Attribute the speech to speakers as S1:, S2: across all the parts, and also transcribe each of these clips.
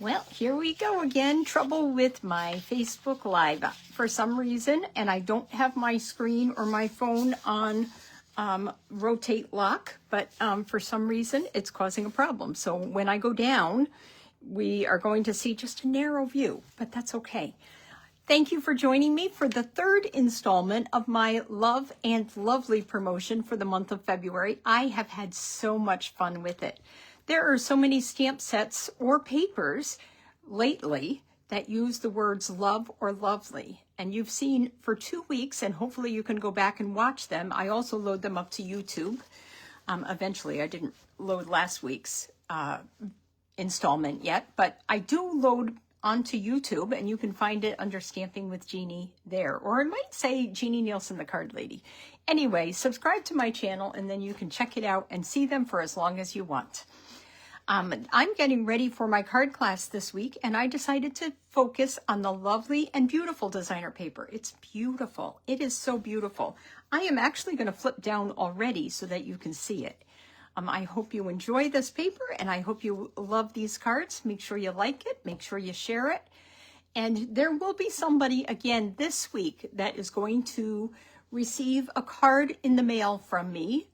S1: Well, here we go again. Trouble with my Facebook Live for some reason, and I don't have my screen or my phone on rotate lock, but for some reason it's causing a problem. So when I go down, we are going to see just a narrow view, but that's okay. Thank you for joining me for the third installment of my Love and Lovely promotion for the month of February. I have had so much fun with it. There are so many stamp sets or papers lately that use the words love or lovely. And you've seen for 2 weeks, and hopefully you can go back and watch them. I also load them up to YouTube. Eventually, I didn't load last week's installment yet, but I do load onto YouTube, and you can find it under Stamping with Jeannie there. Or it might say Jeannie Nielsen, the Card Lady. Anyway, subscribe to my channel, and then you can check it out and see them for as long as you want. I'm getting ready for my card class this week, and I decided to focus on the Lovely and Beautiful designer paper. It's beautiful. It is so beautiful. I am actually going to flip down already so that you can see it. I hope you enjoy this paper, and I hope you love these cards. Make sure you like it. Make sure you share it. And there will be somebody again this week that is going to receive a card in the mail from me.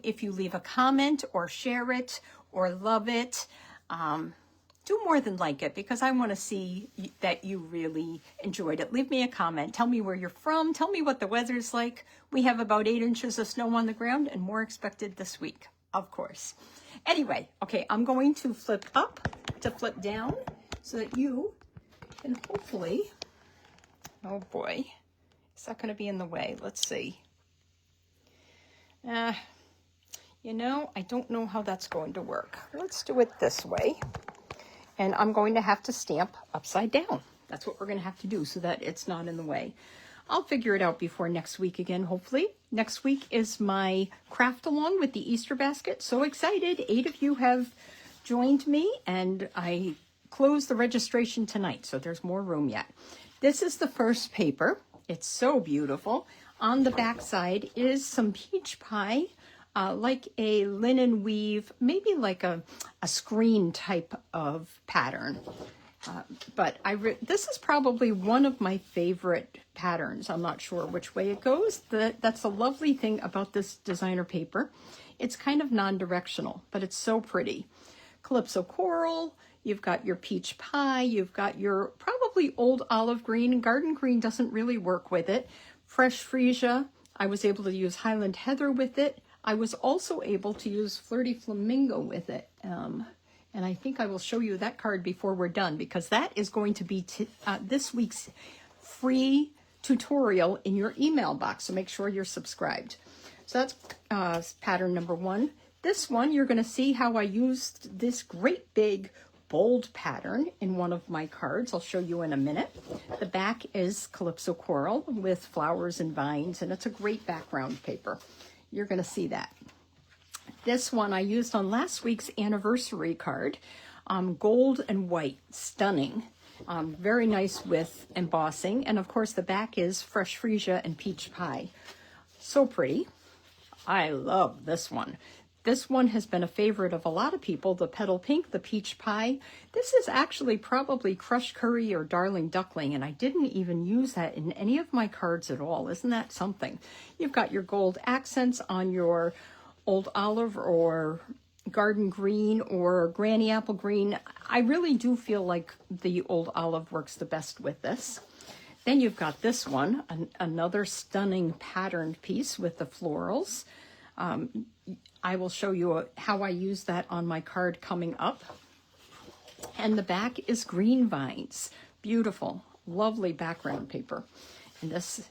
S1: If you leave a comment or share it or love it, do more than like it, because I want to see that you really enjoyed it. Leave me a comment. Tell me where you're from. Tell me what the weather's like. We have about 8 inches of snow on the ground and more expected this week, of course. Anyway, okay, I'm going to flip up to flip down so that you can hopefully, oh boy, is that going to be in the way? Let's see. You know, I don't know how that's going to work. Let's do it this way. And I'm going to have to stamp upside down. That's what we're going to have to do so that it's not in the way. I'll figure it out before next week again, hopefully. Next week is my craft along with the Easter basket. So excited. 8 of you have joined me, and I closed the registration tonight, so there's more room yet. This is the first paper. It's so beautiful. On the back side is some peach pie. Like a linen weave, maybe like a screen type of pattern. But this is probably one of my favorite patterns. I'm not sure which way it goes. That's a lovely thing about this designer paper. It's kind of non-directional, but it's so pretty. Calypso coral, you've got your peach pie, you've got your probably old olive green. Garden green doesn't really work with it. Fresh freesia, I was able to use Highland heather with it. I was also able to use Flirty Flamingo with it. And I think I will show you that card before we're done, because that is going to be this week's free tutorial in your email box. So make sure you're subscribed. So that's pattern number 1. This one, you're going to see how I used this great big bold pattern in one of my cards. I'll show you in a minute. The back is Calypso coral with flowers and vines, and it's a great background paper. You're going to see that. This one I used on last week's anniversary card. Gold and white, stunning. Very nice with embossing. And of course the back is fresh freesia and peach pie. So pretty. I love this one. This one has been a favorite of a lot of people, the petal pink, the peach pie. This is actually probably crushed curry or darling duckling, and I didn't even use that in any of my cards at all. Isn't that something? You've got your gold accents on your old olive or garden green or granny apple green. I really do feel like the old olive works the best with this. Then you've got this one, another stunning patterned piece with the florals. I will show you how I use that on my card coming up. And the back is green vines. Beautiful, lovely background paper. And this,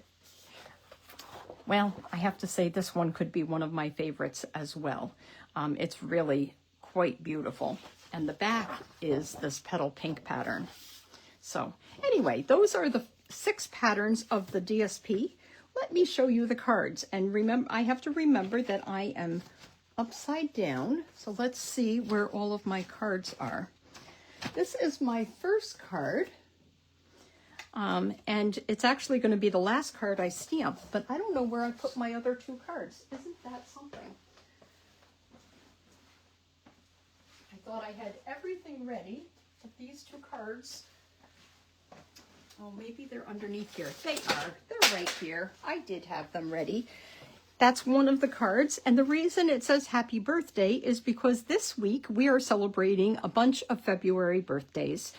S1: well, I have to say this one could be one of my favorites as well. It's really quite beautiful. And the back is this petal pink pattern. So anyway, those are the 6 patterns of the DSP. Let me show you the cards. And remember, I have to remember that I am upside down. So let's see where all of my cards are. This is my first card. And it's actually going to be the last card I stamp, but I don't know where I put my other 2 cards. Isn't that something? I thought I had everything ready But these two cards, oh, maybe they're underneath here. They are. They're right here. I did have them ready. That's one of the cards. And the reason it says happy birthday is because this week we are celebrating a bunch of February birthdays.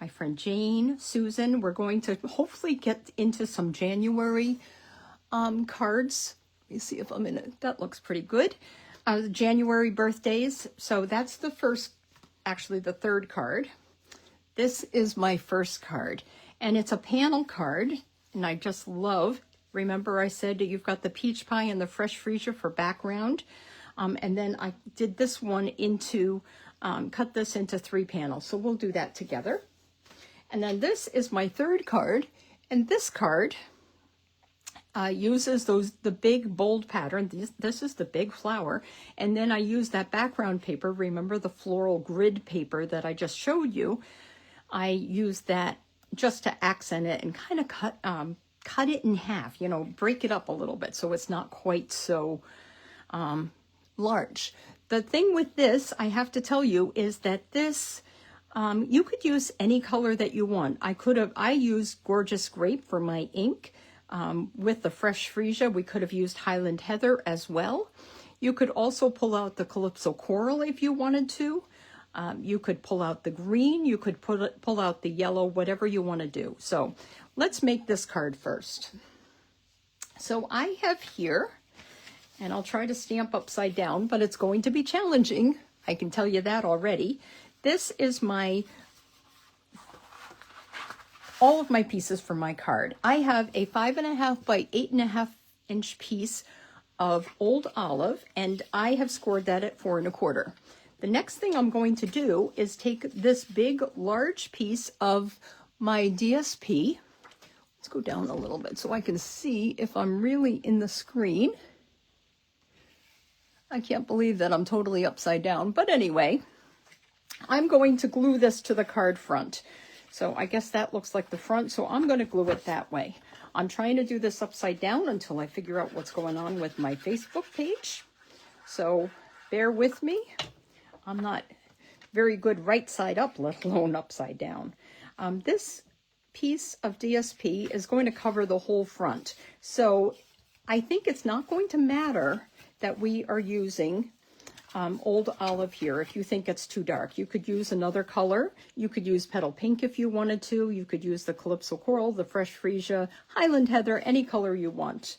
S1: My friend Jane, Susan, we're going to hopefully get into some January cards. Let me see if I'm in it. That looks pretty good. January birthdays. So that's the first, actually the third card. This is my first card. And it's a panel card. And I just love, remember I said that you've got the peach pie and the fresh freesia for background. And then I did this one into, cut this into 3 panels. So we'll do that together. And then this is my third card, and this card uses the big bold pattern. This is the big flower, and then I use that background paper. Remember the floral grid paper that I just showed you? I use that just to accent it and kind of cut it in half. You know, break it up a little bit so it's not quite so large. The thing with this, I have to tell you, is that this. You could use any color that you want. I used Gorgeous Grape for my ink. With the fresh freesia, we could have used Highland Heather as well. You could also pull out the Calypso Coral if you wanted to. You could pull out the green. You could pull out the yellow, whatever you want to do. So let's make this card first. So I have here, and I'll try to stamp upside down, but it's going to be challenging. I can tell you that already. This is all of my pieces for my card. I have a 5.5 by 8.5 inch piece of Old Olive, and I have scored that at 4 1/4. The next thing I'm going to do is take this big, large piece of my DSP. Let's go down a little bit so I can see if I'm really in the screen. I can't believe that I'm totally upside down, but anyway. I'm going to glue this to the card front. So I guess that looks like the front, so I'm going to glue it that way. I'm trying to do this upside down until I figure out what's going on with my Facebook page. So bear with me. I'm not very good right side up, let alone upside down. This piece of DSP is going to cover the whole front. So I think it's not going to matter that we are using Old Olive here. If you think it's too dark, you could use another color. You could use Petal Pink if you wanted to. You could use the Calypso Coral, the Fresh Freesia, Highland Heather, any color you want.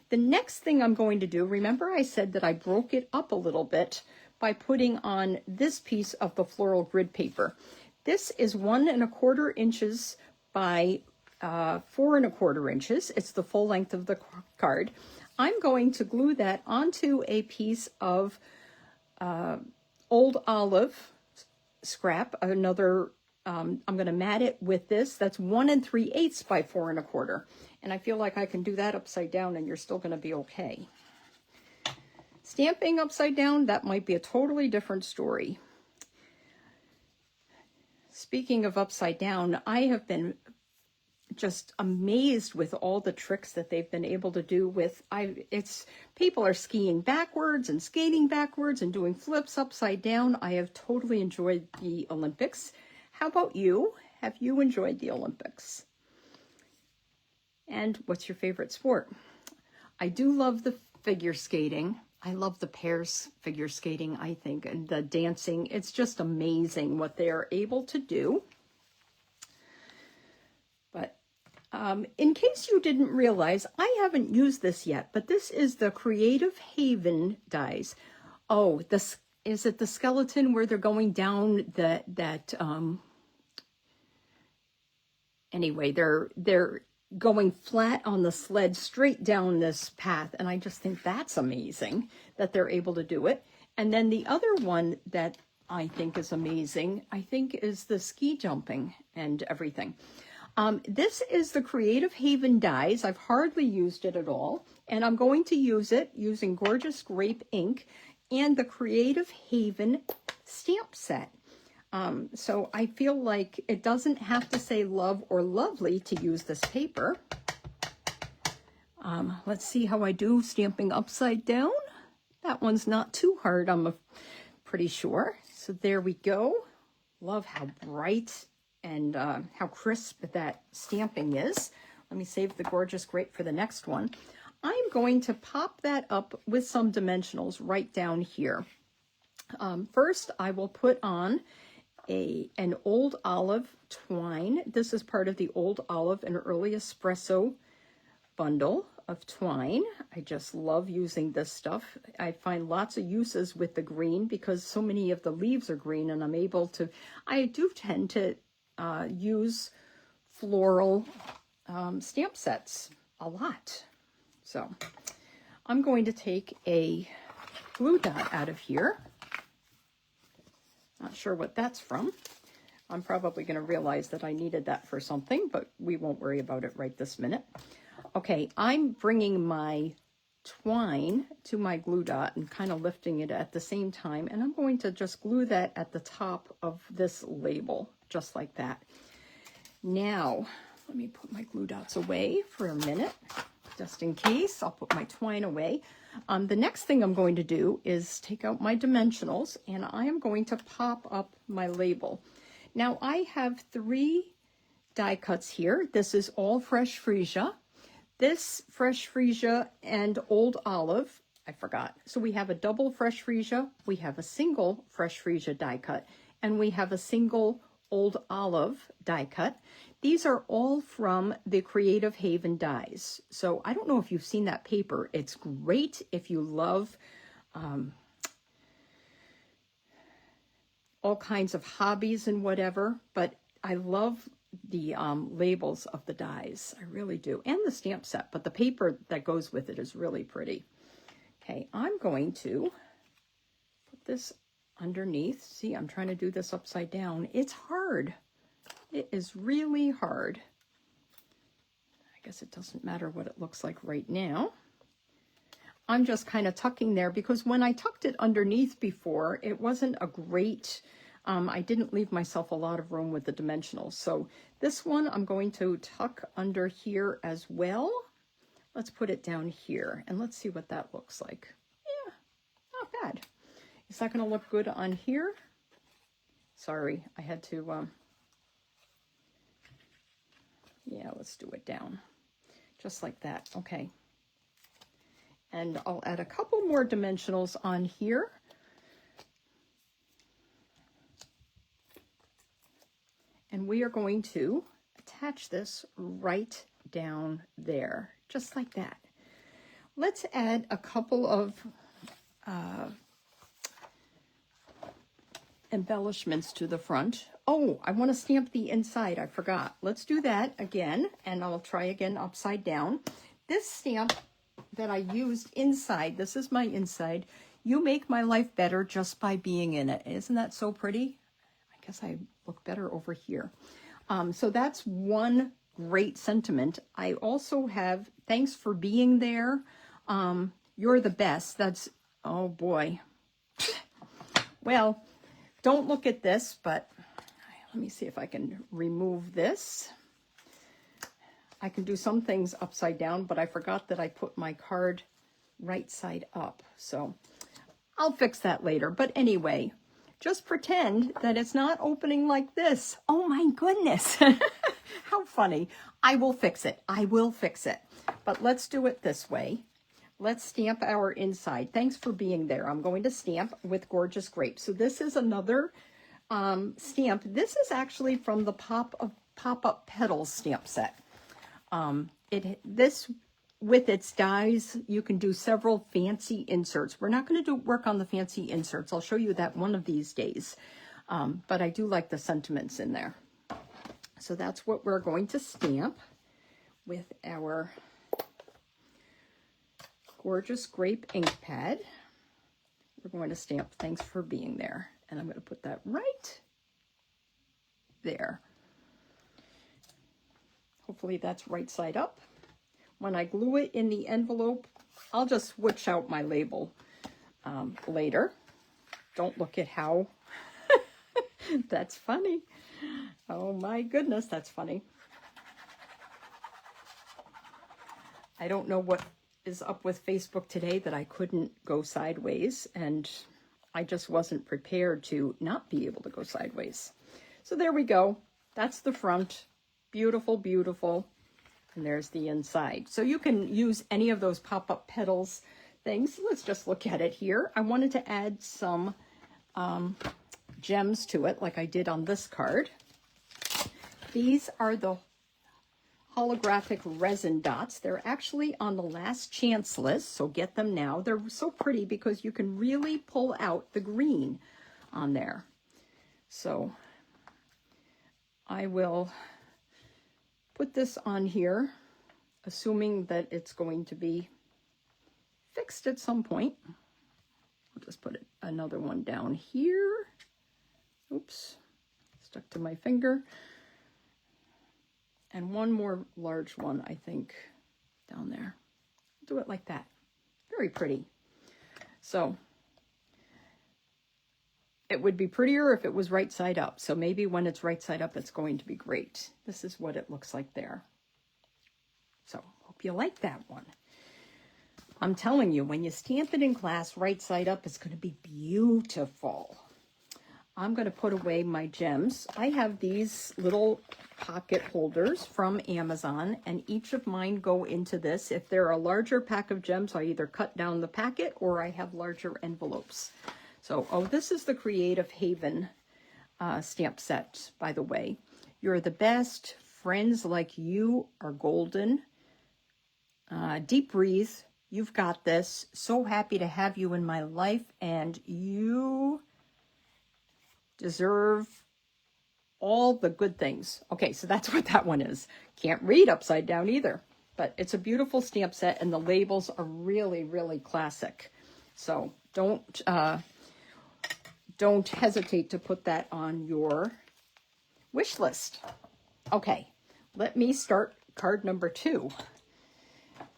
S1: The next thing I'm going to do, remember I said that I broke it up a little bit by putting on this piece of the floral grid paper. This is 1 1/4 inches by 4 1/4 inches. It's the full length of the card. I'm going to glue that onto a piece of Old Olive scrap. Another, I'm going to mat it with this. That's 1 3/8 by 4 1/4. And I feel like I can do that upside down and you're still going to be okay. Stamping upside down, that might be a totally different story. Speaking of upside down, I have been just amazed with all the tricks that they've been able to do with, people are skiing backwards and skating backwards and doing flips upside down. I have totally enjoyed the Olympics. How about you? Have you enjoyed the Olympics? And what's your favorite sport? I do love the figure skating. I love the pairs figure skating, I think, and the dancing. It's just amazing what they are able to do. But in case you didn't realize, I haven't used this yet, but this is the Creative Haven dies. Oh, is it the skeleton where they're going down anyway, they're going flat on the sled straight down this path, and I just think that's amazing that they're able to do it. And then the other one that I think is amazing, I think, is the ski jumping and everything. This is the Creative Haven dies. I've hardly used it at all, and I'm going to use it using Gorgeous Grape ink and the Creative Haven stamp set. So I feel like it doesn't have to say love or lovely to use this paper. Let's see how I do stamping upside down. That one's not too hard, I'm pretty sure. So there we go. love how bright and how crisp that stamping is. Let me save the Gorgeous Grape for the next one. I'm going to pop that up with some dimensionals right down here. First, I will put on an Old Olive twine. This is part of the Old Olive and Early Espresso bundle of twine. I just love using this stuff. I find lots of uses with the green because so many of the leaves are green, and I do tend to use floral stamp sets a lot. So I'm going to take a glue dot out of here. Not sure what that's from. I'm probably going to realize that I needed that for something, but we won't worry about it right this minute. Okay, I'm bringing my twine to my glue dot and kind of lifting it at the same time, and I'm going to just glue that at the top of this label, just like that. Now, let me put my glue dots away for a minute, just in case. I'll put my twine away. The next thing I'm going to do is take out my dimensionals, and I am going to pop up my label. Now, I have 3 die cuts here. This is all fresh freesia. This fresh freesia and Old Olive, I forgot. So we have a double fresh freesia, we have a single fresh freesia die cut, and we have a single Old Olive die cut. These are all from the Creative Haven dies. So I don't know if you've seen that paper. It's great if you love all kinds of hobbies and whatever, but I love the labels of the dies. I really do. And the stamp set, but the paper that goes with it is really pretty. Okay, I'm going to put this underneath. See, I'm trying to do this upside down. It's hard. It is really hard. I guess it doesn't matter what it looks like right now. I'm just kind of tucking there because when I tucked it underneath before, it wasn't a great, I didn't leave myself a lot of room with the dimensionals. So this one I'm going to tuck under here as well. Let's put it down here and let's see what that looks like. Yeah, not bad. Is that going to look good on here? Sorry, I had to, yeah, let's do it down. Just like that, okay. And I'll add a couple more dimensionals on here. And we are going to attach this right down there, just like that. Let's add a couple of embellishments to the front. Oh, I want to stamp the inside. I forgot. Let's do that again, and I'll try again upside down. This stamp that I used inside, this is my inside. You make my life better just by being in it. Isn't that so pretty? I guess I look better over here. So that's one great sentiment. I also have, thanks for being there. You're the best. That's, oh boy. Well, don't look at this, but let me see if I can remove this. I can do some things upside down, but I forgot that I put my card right side up. So I'll fix that later. But anyway, just pretend that it's not opening like this. Oh my goodness. How funny. I will fix it. I will fix it. But let's do it this way. Let's stamp our inside. Thanks for being there. I'm going to stamp with Gorgeous Grape. So this is another stamp. This is actually from the Pop-Up Petals stamp set. This with its dies, you can do several fancy inserts. We're not going to work on the fancy inserts. I'll show you that one of these days. But I do like the sentiments in there. So that's what we're going to stamp with our Gorgeous Grape ink pad. We're going to stamp thanks for being there. And I'm going to put that right there. Hopefully that's right side up. When I glue it in the envelope, I'll just switch out my label later. Don't look at how. That's funny. Oh my goodness, that's funny. I don't know what is up with Facebook today that I couldn't go sideways and I just wasn't prepared to not be able to go sideways. So there we go. That's the front. Beautiful, beautiful. And there's the inside. So you can use any of those pop-up petals things. Let's just look at it here. I wanted to add some gems to it like I did on this card. These are the holographic resin dots. They're actually on the last chance list, so get them now. They're so pretty because you can really pull out the green on there. So I will put this on here, assuming that it's going to be fixed at some point. I'll just put another one down here. Oops, stuck to my finger. And one more large one, I think, down there. Do it like that. Very pretty. So it would be prettier if it was right side up. So maybe when it's right side up, it's going to be great. This is what it looks like there. So hope you like that one. I'm telling you, when you stamp it in glass right side up, it's going to be beautiful. I'm going to put away my gems. I have these little pocket holders from Amazon, and each of mine go into this. If they're a larger pack of gems, I either cut down the packet or I have larger envelopes. So, oh, this is the Creative Haven stamp set, by the way. You're the best. Friends like you are golden. Deep breathe. You've got this. So happy to have you in my life, and you deserve all the good things. Okay, so that's what that one is. Can't read upside down either, but it's a beautiful stamp set, and the labels are really, really classic. So don't hesitate to put that on your wish list. Okay, let me start card number 2.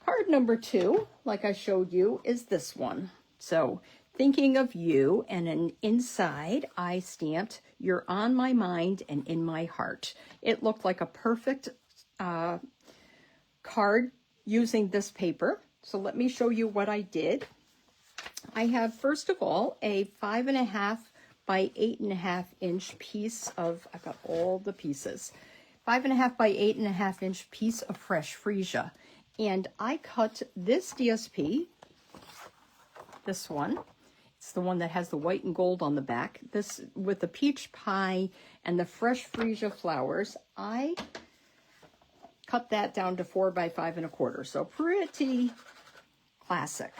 S1: Card number 2, like I showed you, is this one. So thinking of you, and then inside I stamped, you're on my mind and in my heart. It looked like a perfect card using this paper. So let me show you what I did. I have, first of all, a 5.5 by 8.5 inch piece of, I've got all the pieces, 5.5 by 8.5 inch piece of fresh freesia. And I cut this DSP, this one. It's the one that has the white and gold on the back. This with the peach pie and the fresh freesia flowers. I cut that down to 4 by 5.25. So pretty classic.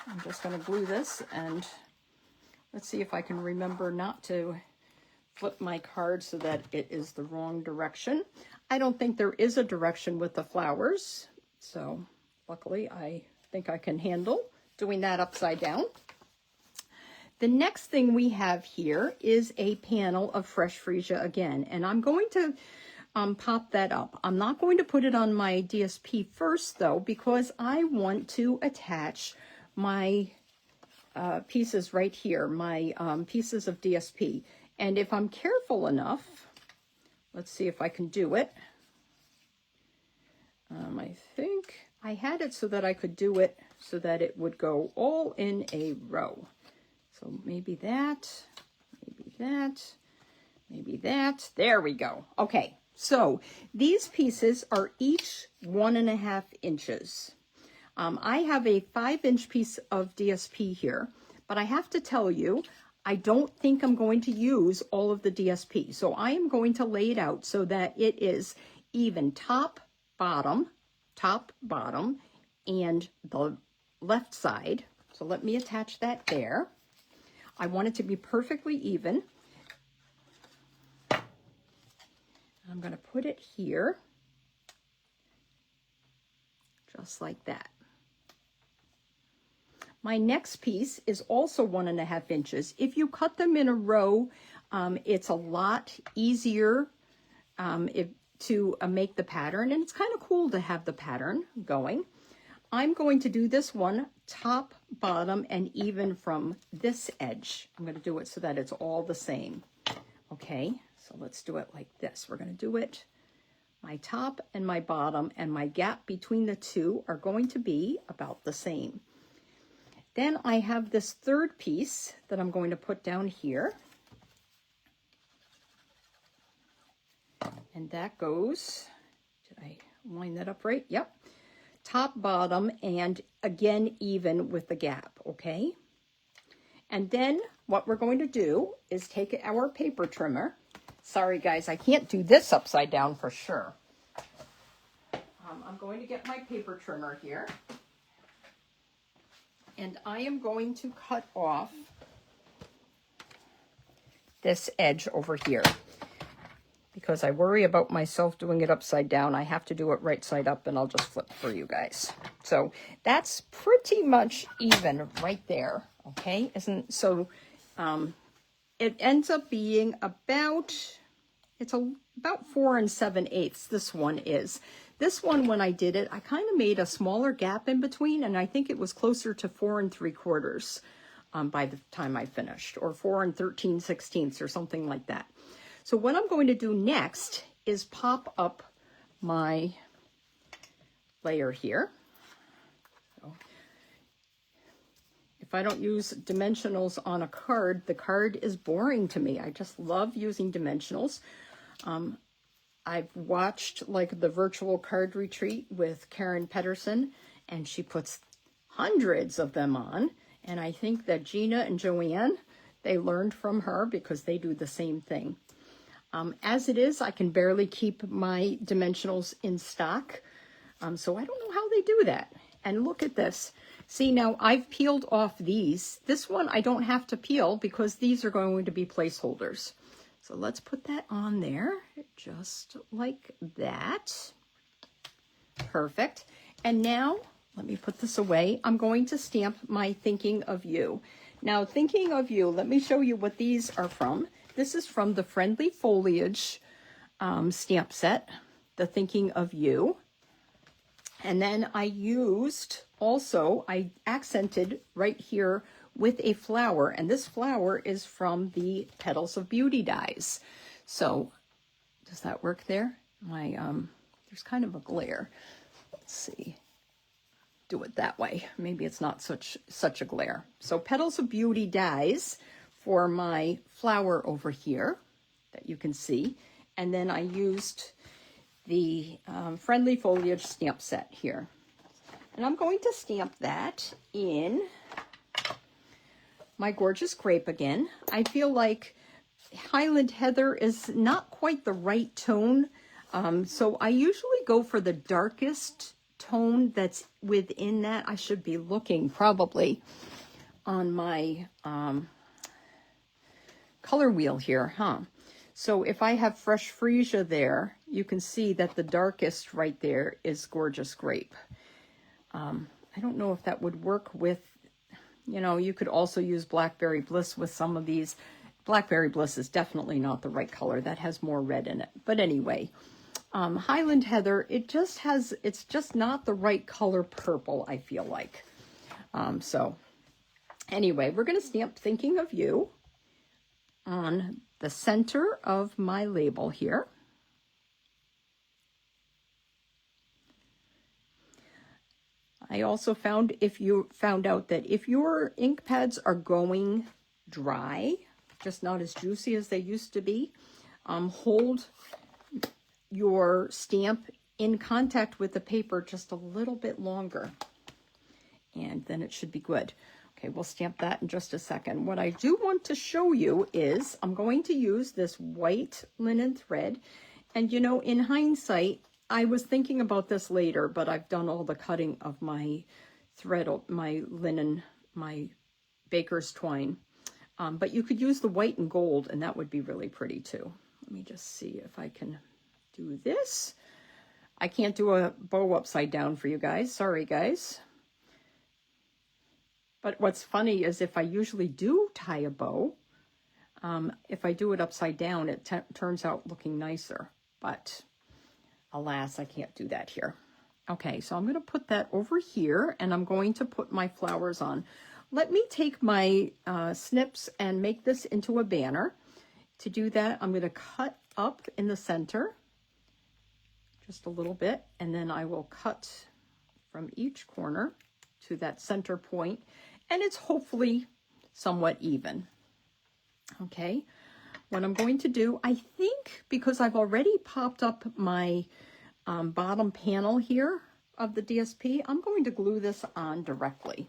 S1: I'm just going to glue this, and let's see if I can remember not to flip my card so that it is the wrong direction. I don't think there is a direction with the flowers, so luckily I think I can handle doing that upside down. The next thing we have here is a panel of fresh freesia again, and I'm going to pop that up. I'm not going to put it on my DSP first though, because I want to attach my pieces right here, my pieces of DSP. And if I'm careful enough, let's see if I can do it. I think I had it so that I could do it so that it would go all in a row. So maybe that, maybe that, maybe that. There we go. Okay, so these pieces are each 1.5 inches. I have a 5-inch piece of DSP here, but I have to tell you, I don't think I'm going to use all of the DSP. So I am going to lay it out so that it is even top, bottom, and the left side. So let me attach that there. I want it to be perfectly even. I'm going to put it here, just like that. My next piece is also 1.5 inches. If you cut them in a row, it's a lot easier to make the pattern, and it's kind of cool to have the pattern going. I'm going to do this one top, bottom, and even from this edge. I'm going to do it so that it's all the same. Okay, so let's do it like this. We're going to do it my top and my bottom, and my gap between the two are going to be about the same. Then I have this third piece that I'm going to put down here. And that goes, did I line that up right? Yep. Top, bottom, and again, even with the gap, okay? And then what we're going to do is take our paper trimmer. Sorry, guys, I can't do this upside down for sure. I'm going to get my paper trimmer here. And I am going to cut off this edge over here. Because I worry about myself doing it upside down. I have to do it right side up, and I'll just flip for you guys. So that's pretty much even right there, okay? It ends up being about, about 4 7/8. This one is. This one, when I did it, I kind of made a smaller gap in between, and I think it was closer to 4 3/4 by the time I finished, or 4 13/16 or something like that. So what I'm going to do next is pop up my layer here. So if I don't use dimensionals on a card, the card is boring to me. I just love using dimensionals. I've watched like the virtual card retreat with Karen Pedersen, and she puts hundreds of them on. And I think that Gina and Joanne, they learned from her because they do the same thing. As it is, I can barely keep my dimensionals in stock. So I don't know how they do that. And look at this. See, now I've peeled off these. This one I don't have to peel because these are going to be placeholders. So let's put that on there just like that. Perfect. And now let me put this away. I'm going to stamp my Thinking of You. Now, Thinking of You, let me show you what these are from. This is from the Friendly Foliage stamp set, the Thinking of You. And then I accented right here with a flower, and this flower is from the Petals of Beauty dies. So, does that work there? There's kind of a glare. Let's see. Do it that way. Maybe it's not such a glare. So, Petals of Beauty dies for my flower over here that you can see. And then I used the Friendly Foliage stamp set here. And I'm going to stamp that in my Gorgeous Grape again. I feel like Highland Heather is not quite the right tone. So I usually go for the darkest tone that's within that. I should be looking probably on my color wheel here, huh? So if I have Fresh Freesia there, you can see that the darkest right there is Gorgeous Grape. I don't know if that would work with, you could also use Blackberry Bliss with some of these. Blackberry Bliss is definitely not the right color. That has more red in it. But anyway, Highland Heather, it's just not the right color purple, I feel like. So anyway, we're going to stamp Thinking of You on the center of my label here. I also found out that if your ink pads are going dry, just not as juicy as they used to be, hold your stamp in contact with the paper just a little bit longer, and then it should be good. Okay, we'll stamp that in just a second. What I do want to show you is I'm going to use this white linen thread. And in hindsight, I was thinking about this later, but I've done all the cutting of my thread, my linen, my baker's twine. But you could use the white and gold, and that would be really pretty too. Let me just see if I can do this. I can't do a bow upside down for you guys. Sorry, guys. But what's funny is if I usually do tie a bow, if I do it upside down, it turns out looking nicer. But alas, I can't do that here. Okay, so I'm going to put that over here, and I'm going to put my flowers on. Let me take my snips and make this into a banner. To do that, I'm going to cut up in the center just a little bit, and then I will cut from each corner to that center point. and it's hopefully somewhat even. Okay, what I'm going to do, I think, because I've already popped up my bottom panel here of the DSP, I'm going to glue this on directly,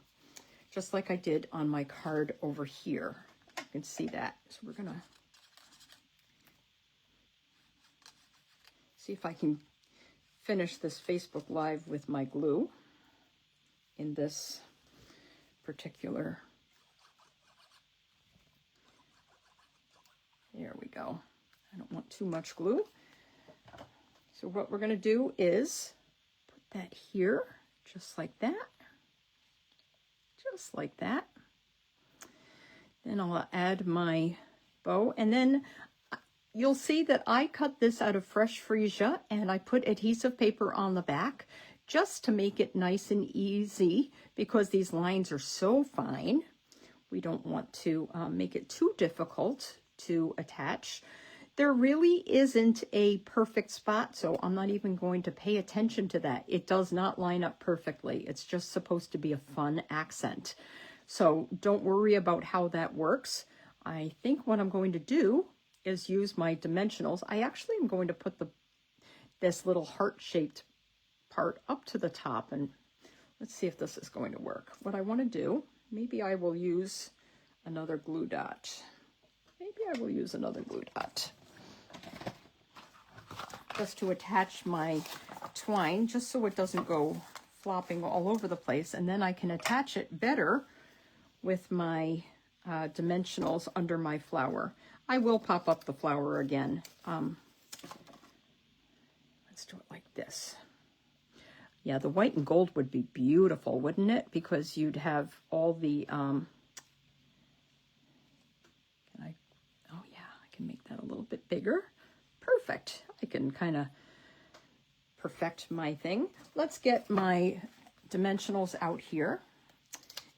S1: just like I did on my card over here. You can see that. So we're gonna see if I can finish this Facebook Live with my glue in this particular. There we go. I don't want too much glue. So what we're going to do is put that here, just like that. Just like that. Then I'll add my bow, and then you'll see that I cut this out of fresh freesia, and I put adhesive paper on the back just to make it nice and easy, because these lines are so fine. We don't want to make it too difficult to attach. There really isn't a perfect spot, so I'm not even going to pay attention to that. It does not line up perfectly. It's just supposed to be a fun accent. So don't worry about how that works. I think what I'm going to do is use my dimensionals. I actually am going to put this little heart-shaped part up to the top, and let's see if this is going to work. What I want to do, maybe I will use another glue dot. Maybe I will use another glue dot just to attach my twine, just so it doesn't go flopping all over the place, and then I can attach it better with my dimensionals under my flower. I will pop up the flower again. Let's do it like this. Yeah, the white and gold would be beautiful, wouldn't it? Because you'd have all the, oh yeah, I can make that a little bit bigger. Perfect. I can kind of perfect my thing. Let's get my dimensionals out here.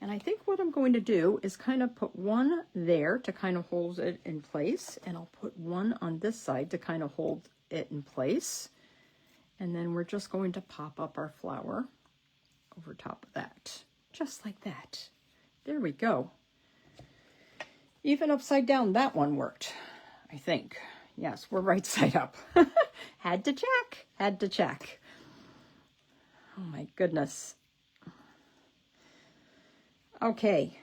S1: And I think what I'm going to do is kind of put one there to kind of hold it in place. And I'll put one on this side to kind of hold it in place. And then we're just going to pop up our flower over top of that. Just like that. There we go. Even upside down, that one worked, I think. Yes, we're right side up. Had to check. Had to check. Oh my goodness. Okay,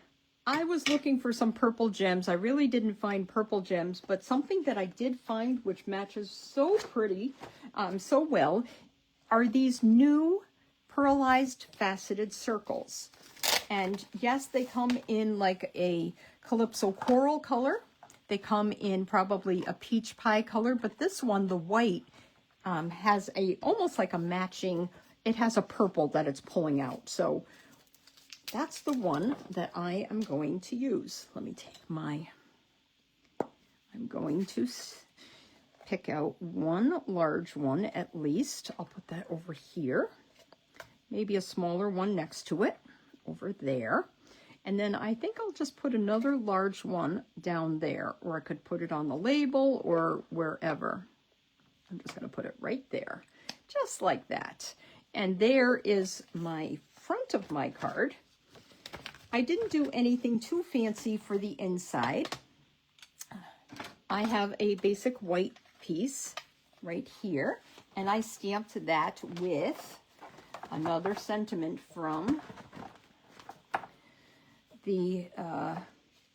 S1: I was looking for some purple gems. I really didn't find purple gems, but something that I did find, which matches so pretty, so well, are these new pearlized faceted circles. And yes, they come in like a Calypso coral color. They come in probably a peach pie color, but this one, the white, has almost like a matching, it has a purple that it's pulling out. So that's the one that I am going to use. Let me take I'm going to pick out one large one at least. I'll put that over here. Maybe a smaller one next to it over there. And then I think I'll just put another large one down there, or I could put it on the label or wherever. I'm just going to put it right there, just like that. And there is my front of my card. I didn't do anything too fancy for the inside. I have a basic white piece right here, and I stamped that with another sentiment from the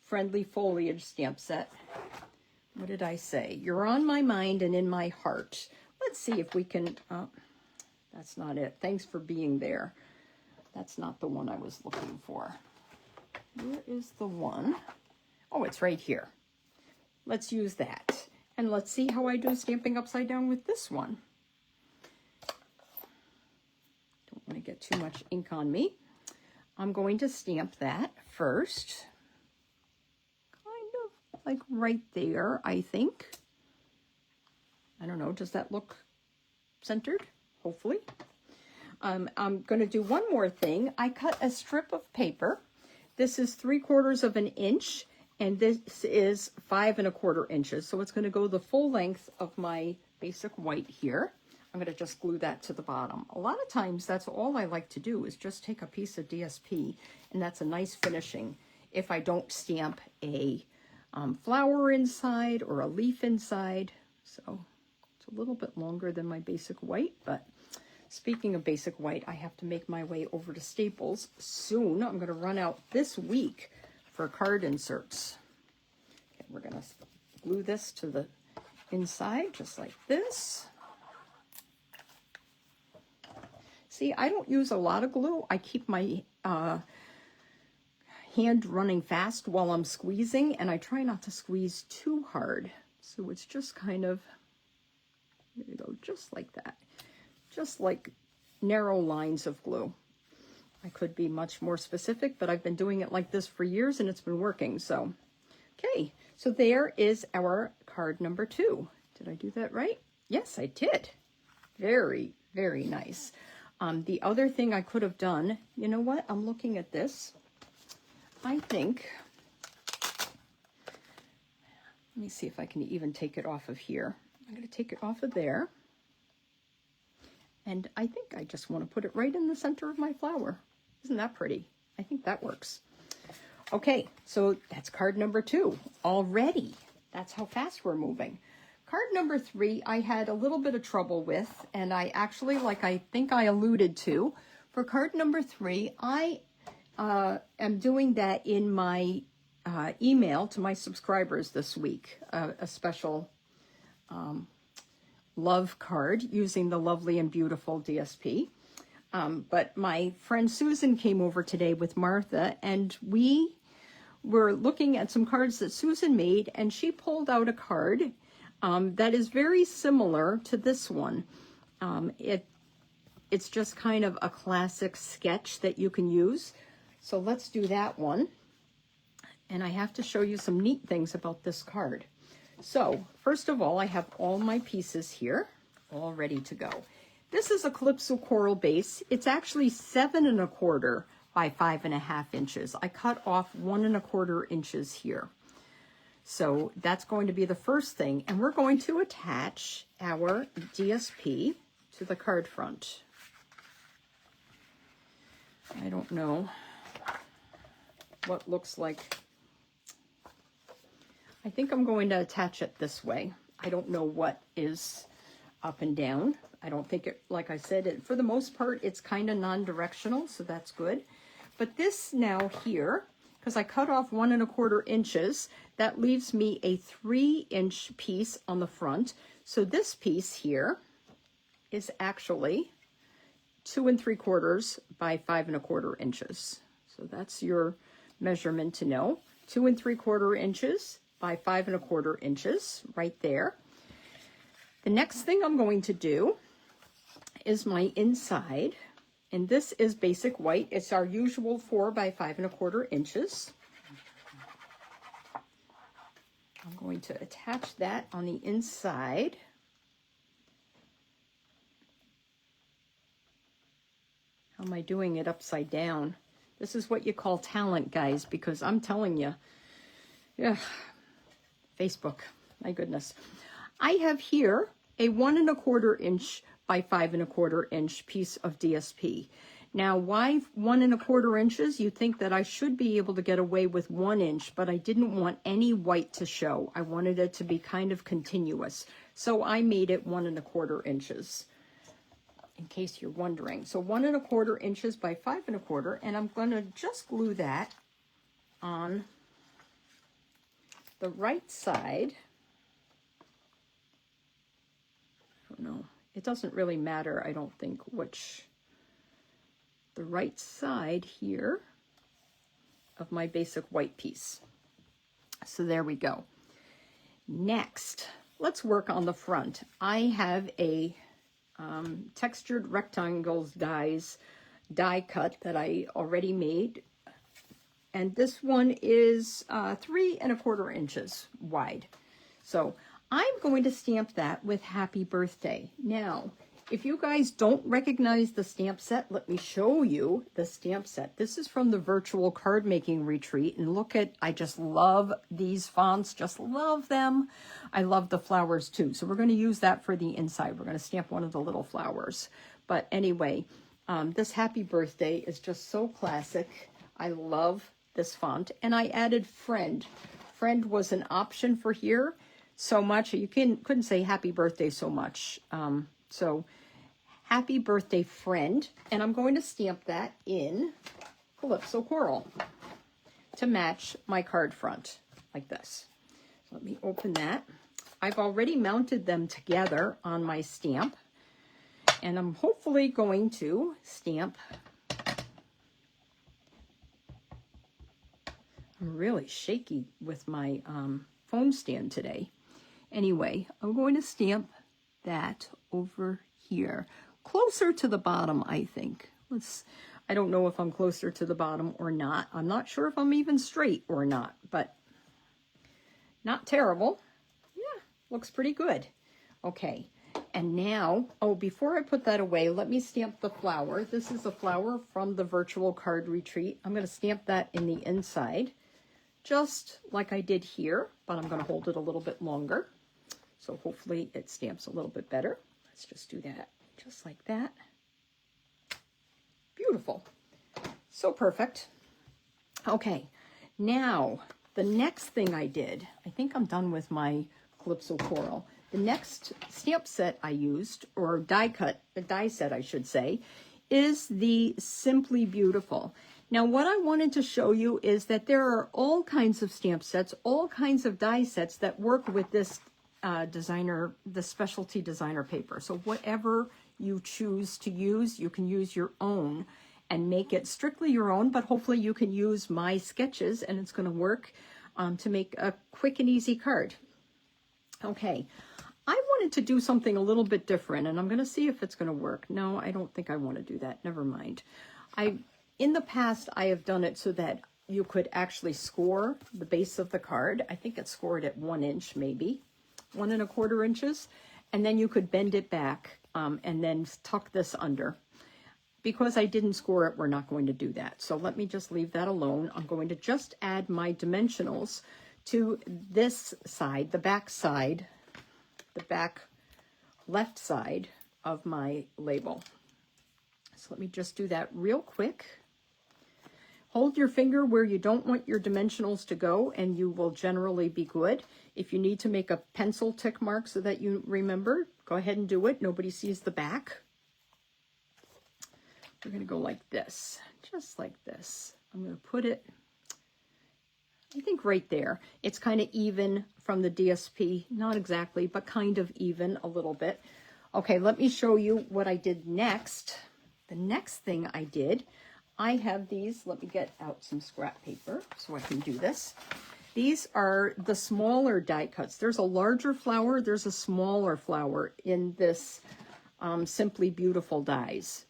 S1: Friendly Foliage stamp set. What did I say? You're on my mind and in my heart. Let's see if we can, that's not it. Thanks for being there. That's not the one I was looking for. Where is the one? Oh, it's right here. Let's use that. And let's see how I do stamping upside down with this one. Don't want to get too much ink on me. I'm going to stamp that first. Kind of like right there, I think. I don't know, does that look centered? Hopefully. I'm going to do one more thing. I cut a strip of paper. This is 3/4 of an inch, and this is 5 1/4 inches. So it's going to go the full length of my basic white here. I'm going to just glue that to the bottom. A lot of times that's all I like to do is just take a piece of DSP, and that's a nice finishing if I don't stamp a flower inside or a leaf inside. So it's a little bit longer than my basic white, but speaking of basic white, I have to make my way over to Staples soon. I'm going to run out this week for card inserts. Okay, we're going to glue this to the inside just like this. See, I don't use a lot of glue. I keep my hand running fast while I'm squeezing, and I try not to squeeze too hard. So it's just kind of, there you go, just like that. Just like narrow lines of glue. I could be much more specific, but I've been doing it like this for years, and it's been working. So, okay, so there is our card number 2. Did I do that right? Yes, I did. Very, very nice. The other thing I could have done, you know what? I'm looking at this. I think, let me see if I can even take it off of here. I'm going to take it off of there. And I think I just want to put it right in the center of my flower. Isn't that pretty? I think that works. Okay, so that's card number 2 already. That's how fast we're moving. Card number 3, I had a little bit of trouble with, and I actually, like I think I alluded to, for card number 3, I am doing that in my email to my subscribers this week, a special love card using the Lovely and Beautiful DSP. But my friend Susan came over today with Martha, and we were looking at some cards that Susan made, and she pulled out a card that is very similar to this one. It's just kind of a classic sketch that you can use. So let's do that one. And I have to show you some neat things about this card. So first of all, I have all my pieces here, all ready to go. This is a Calypso Coral base. It's actually 7 1/4 by 5 1/2 inches. I cut off 1 1/4 inches here. So that's going to be the first thing. And we're going to attach our DSP to the card front. I don't know what looks like. I think I'm going to attach it this way. I don't know what is up and down. I don't think it, like I said, for the most part, it's kind of non-directional, so that's good. But this now here, because I cut off 1 1/4 inches, that leaves me a 3-inch piece on the front. So this piece here is actually 2 3/4 by 5 1/4 inches. So that's your measurement to know. 2 3/4 inches by 5 1/4 inches right there. The next thing I'm going to do is my inside, and this is basic white. It's our usual 4 by 5 1/4 inches. I'm going to attach that on the inside. How am I doing it upside down? This is what you call talent, guys, because I'm telling you, yeah, Facebook, my goodness. I have here a 1 1/4 inch by 5 1/4 inch piece of DSP. Now, why 1 1/4 inches? You think that I should be able to get away with 1 inch, but I didn't want any white to show. I wanted it to be kind of continuous. So I made it 1 1/4 inches, in case you're wondering. So 1 1/4 inches by 5 1/4, and I'm going to just glue that on the right side. I don't know. It doesn't really matter, I don't think, which. The right side here of my basic white piece. So there we go. Next, let's work on the front. I have a textured rectangles die cut that I already made. And this one is 3 1/4 inches wide. So I'm going to stamp that with Happy Birthday. Now, If you guys don't recognize the stamp set, let me show you the stamp set. This is from the virtual card making retreat. And look at, I just love these fonts, just love them. I love the flowers too. So we're going to use that for the inside. We're going to stamp one of the little flowers. But anyway, this happy birthday is just so classic. I love this font. And I added friend. Friend was an option for here so much. You couldn't say happy birthday so much. So happy birthday friend, and I'm going to stamp that in Calypso Coral to match my card front like this. So let me open that. I've already mounted them together on my stamp, and I'm hopefully going to stamp. I'm really shaky with my phone stand today. Anyway, I'm going to stamp that over here, closer to the bottom, I think. I don't know if I'm closer to the bottom or not. I'm not sure if I'm even straight or not, but not terrible. Yeah, looks pretty good. Okay, and now, oh, before I put that away, let me stamp the flower. This is a flower from the virtual card retreat. I'm going to stamp that in the inside, just like I did here, but I'm going to hold it a little bit longer. So hopefully it stamps a little bit better. Let's just do that just like that. Beautiful. So perfect. Okay, now the next thing I did, I think I'm done with my Calypso Coral. The next stamp set I used, or die set I should say, is the Simply Beautiful. Now what I wanted to show you is that there are all kinds of stamp sets, all kinds of die sets that work with this the specialty designer paper. So whatever you choose to use, you can use your own and make it strictly your own, but hopefully you can use my sketches and it's going to work to make a quick and easy card. Okay, I wanted to do something a little bit different, and I'm going to see if it's going to work. No, I don't think I want to do that. Never mind. In the past, I have done it so that you could actually score the base of the card. I think it's scored at 1 inch, maybe 1 1/4 inches, and then you could bend it back and then tuck this under. Because I didn't score it, we're not going to do that. So let me just leave that alone. I'm going to just add my dimensionals to this side, the back side, the back left side of my label. So let me just do that real quick. Hold your finger where you don't want your dimensionals to go, and you will generally be good. If you need to make a pencil tick mark so that you remember, go ahead and do it. Nobody sees the back. We're going to go like this, just like this. I'm going to put it, I think right there. It's kind of even from the DSP, not exactly, but kind of even a little bit. Okay, let me show you what I did next. The next thing I did, I have these, let me get out some scrap paper so I can do this. These are the smaller die cuts. There's a larger flower, there's a smaller flower in this Simply Beautiful dies.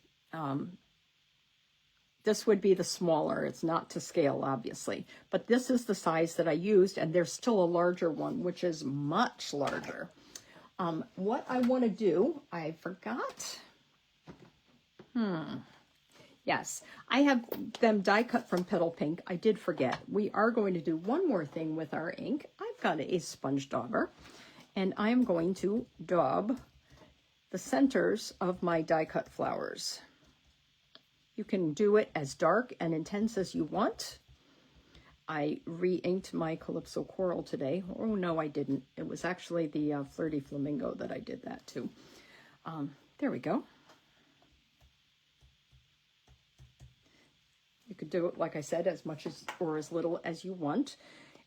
S1: This would be the smaller, it's not to scale obviously, but this is the size that I used, and there's still a larger one, which is much larger. What I want to do, I forgot. Yes, I have them die cut from Petal Pink. I did forget. We are going to do one more thing with our ink. I've got a sponge dauber, and I'm going to daub the centers of my die cut flowers. You can do it as dark and intense as you want. I re-inked my Calypso Coral today. Oh, no, I didn't. It was actually the Flirty Flamingo that I did that to. There we go. You could do it, like I said, as much as or as little as you want.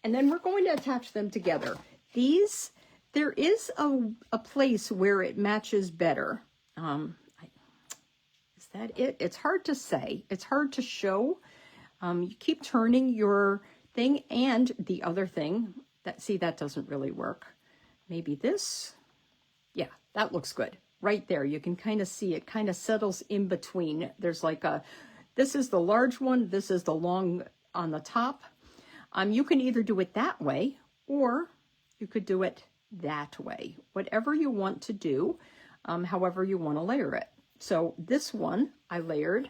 S1: And then we're going to attach them together. These, there is a place where it matches better. Is that it? It's hard to say. It's hard to show. You keep turning your thing, and the other thing, that doesn't really work. Maybe this. Yeah, that looks good. Right there, you can kind of see it kind of settles in between. There's like a, this is the large one, this is the long on the top. You can either do it that way, or you could do it that way. Whatever you want to do. however you want to layer it. So this one I layered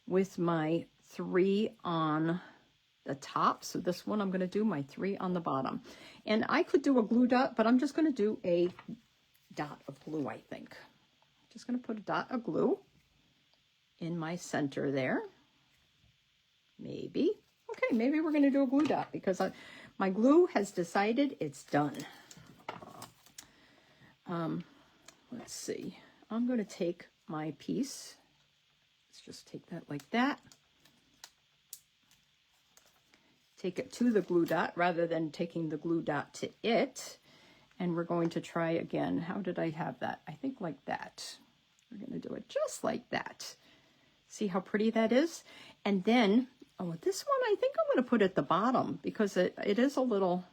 S1: with my 3 on the top. So this one I'm going to do my 3 on the bottom. And I could do a glue dot, but I'm just going to do a dot of glue, I think. Just going to put a dot of glue in my center there. Maybe. Okay, maybe we're going to do a glue dot because my glue has decided it's done. Let's see. I'm going to take my piece. Let's just take that like that. Take it to the glue dot rather than taking the glue dot to it. And we're going to try again. How did I have that? I think like that. We're going to do it just like that. See how pretty that is? And then, oh, this one I think I'm going to put at the bottom because it is a little,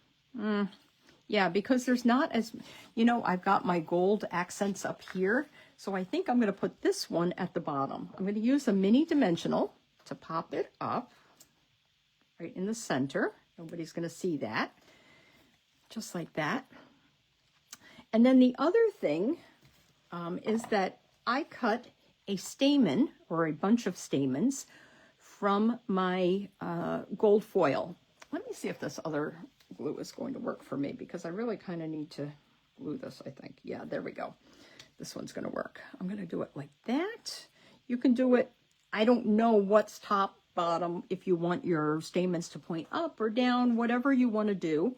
S1: yeah, because there's not as, you know, I've got my gold accents up here. So I think I'm going to put this one at the bottom. I'm going to use a mini dimensional to pop it up right in the center. Nobody's going to see that. Just like that. And then the other thing is that I cut a stamen or a bunch of stamens from my gold foil. Let me see if this other glue is going to work for me because I really kind of need to glue this, I think. Yeah, there we go. This one's going to work. I'm going to do it like that. You can do it, I don't know what's top, bottom, if you want your stamens to point up or down, whatever you want to do.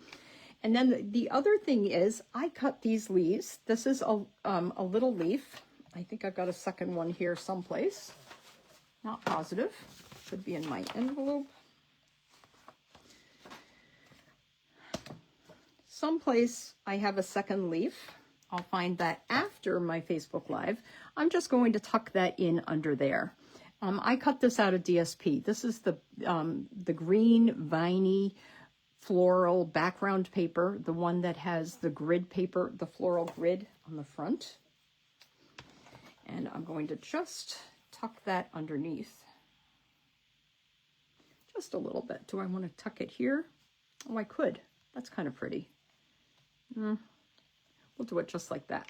S1: And then the other thing is I cut these leaves. This is a little leaf. I think I've got a second one here someplace. Not positive. Should be in my envelope. Someplace I have a second leaf. I'll find that after my Facebook Live. I'm just going to tuck that in under there. I cut this out of DSP. This is the green viney floral background paper, the one that has the grid paper, the floral grid on the front. And I'm going to just tuck that underneath. Just a little bit. Do I want to tuck it here? Oh, I could. That's kind of pretty. We'll do it just like that.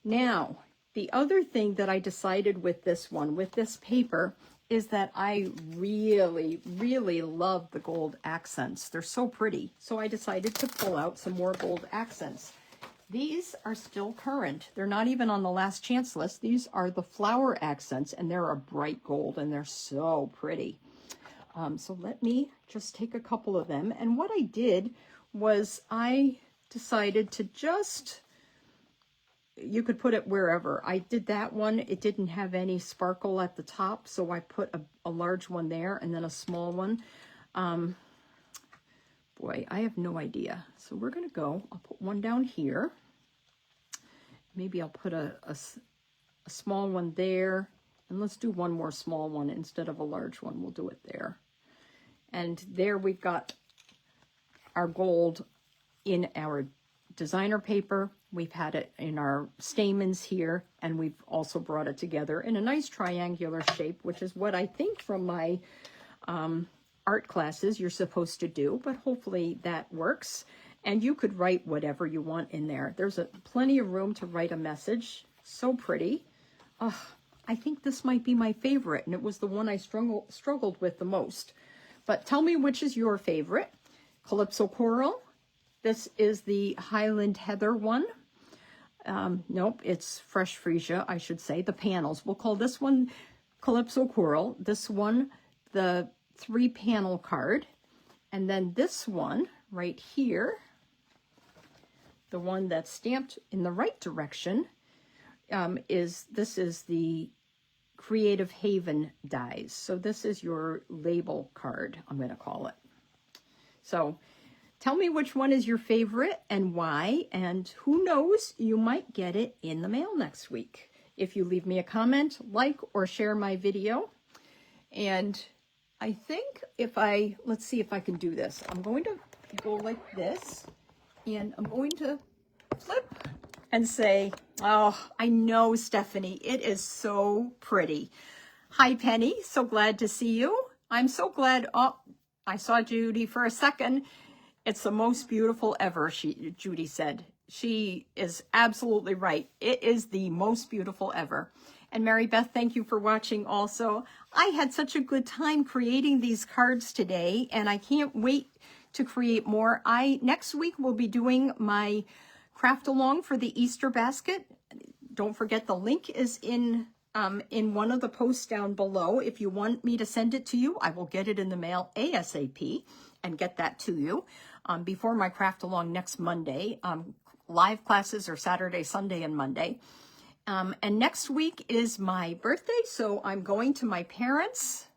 S1: Now, the other thing that I decided with this one, with this paper, is that I really, really love the gold accents. They're so pretty. So I decided to pull out some more gold accents. These are still current. They're not even on the last chance list. These are the flower accents, and they're a bright gold, and they're so pretty. So let me just take a couple of them. And what I did was I decided to just, you could put it wherever. I did that one. It didn't have any sparkle at the top, so I put a large one there and then a small one. Boy, I have no idea. So we're going to go, I'll put one down here. Maybe I'll put a small one there. And let's do one more small one instead of a large one. We'll do it there. And there we've got our gold in our designer paper. We've had it in our stamens here, and we've also brought it together in a nice triangular shape, which is what I think from my art classes you're supposed to do, but hopefully that works. And you could write whatever you want in there. There's plenty of room to write a message. So pretty. I think this might be my favorite, and it was the one I struggled with the most. But tell me which is your favorite. Calypso Coral. This is the Highland Heather one. Nope, it's Fresh Freesia, I should say. The panels. We'll call this one Calypso Coral. This one, the 3-panel card. And then this one right here, the one that's stamped in the right direction, is the Creative Haven dies. So this is your label card, I'm going to call it. So tell me which one is your favorite and why, and who knows, you might get it in the mail next week. If you leave me a comment, like, or share my video. And I think let's see if I can do this. I'm going to go like this, and I'm going to flip and say, oh, I know, Stephanie, it is so pretty. Hi, Penny, so glad to see you. I'm so glad, oh, I saw Judy for a second. It's the most beautiful ever, Judy said. She is absolutely right. It is the most beautiful ever. And Mary Beth, thank you for watching also. I had such a good time creating these cards today, and I can't wait to create more. Next week will be doing my craft along for the Easter basket. Don't forget the link is in one of the posts down below. If you want me to send it to you, I will get it in the mail ASAP and get that to you before my craft along next Monday. Live classes are Saturday, Sunday, and Monday. And next week is my birthday, so I'm going to my parents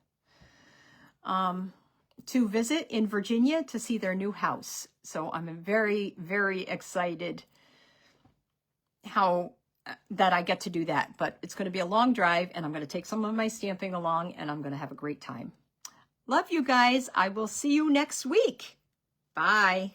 S1: to visit in Virginia to see their new house. So I'm very, very excited that I get to do that. But it's going to be a long drive, and I'm going to take some of my stamping along, and I'm going to have a great time. Love you guys. I will see you next week. Bye.